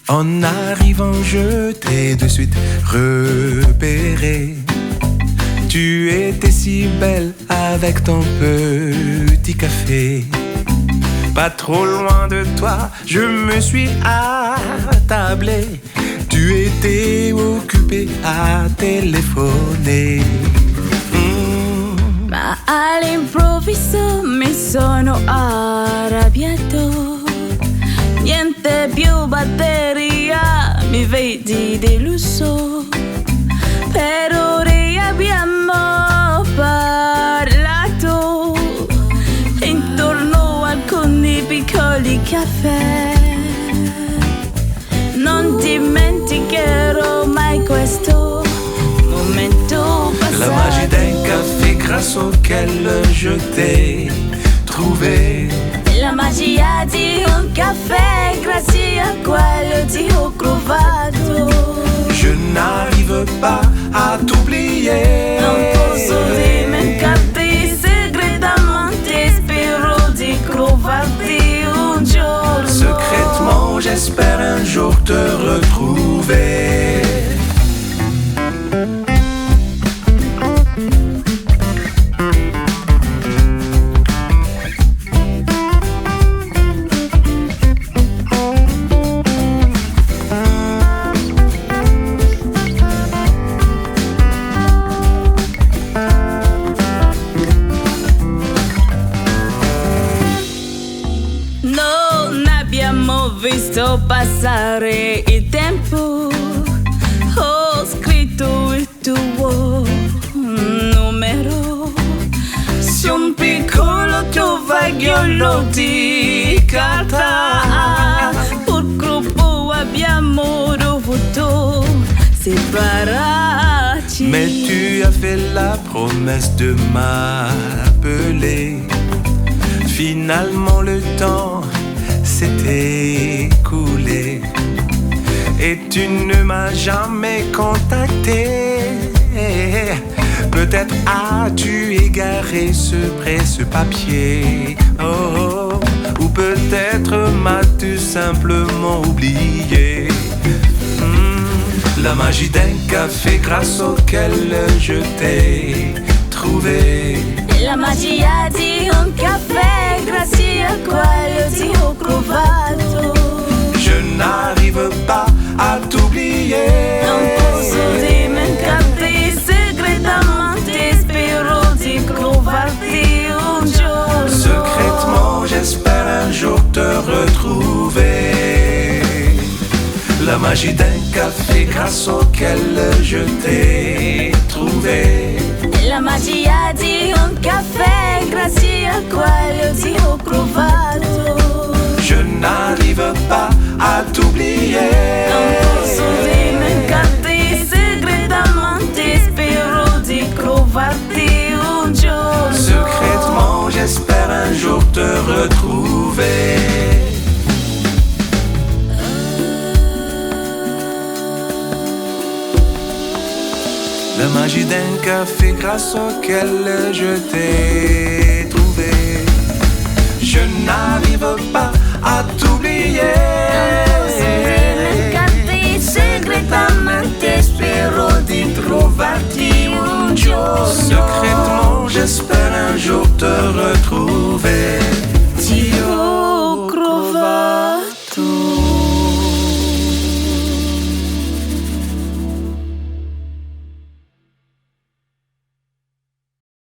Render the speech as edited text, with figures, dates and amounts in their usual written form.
En arrivant, je t'ai de suite repéré. Tu étais si belle avec ton petit café. Pas trop loin de toi, je me suis attablé. Tu étais occupé à téléphoner. Ma all'improvviso mi sono arrabbiato. Niente più batteria, mi vedi deluso. Per ore abbiamo parlato intorno a alcuni piccoli caffè. Non dimenticherò mai questo momento passato. La magie d'un café grâce auquel je t'ai trouvé. La magia di un caffè grazie a quello ti ho trovato. Je n'arrive pas à t'oublier. Non posso dimenticarti segretamente, spero di trovarti un giorno. Secrètement, j'espère un jour te retrouver. Non abbiamo visto passare il tempo. Ho scritto il tuo numero su un piccolo tovagliolo di carta. Purtroppo abbiamo dovuto separarci. Mais tu as fait la promesse de m'appeler. Finalement le temps s'est écoulé et tu ne m'as jamais contacté. Peut-être as-tu égaré ce précieux papier, oh, ou peut-être m'as-tu simplement oublié. La magie d'un café grâce auquel je t'ai trouvé. La magia di un caffè grazie a quello ti ho trovato. Je n'arrive pas à t'oublier. Non posso dimenticarti segretamente, spero di trovarti un giorno. Secrètement, j'espère un jour te retrouver. La magie d'un café grâce auquel je t'ai trouvé. La magia di un caffè grazie a quello ti ho trovato. Je n'arrive pas à t'oublier. Non posso dimenticarti segretamente, spero di trovarti un giorno. Secrètement, j'espère un jour te retrouver. La magie d'un café grâce auquel je t'ai trouvé. Je n'arrive pas à t'oublier. Segretamente spero di trovarti un giorno. Secrètement, j'espère un jour te retrouver.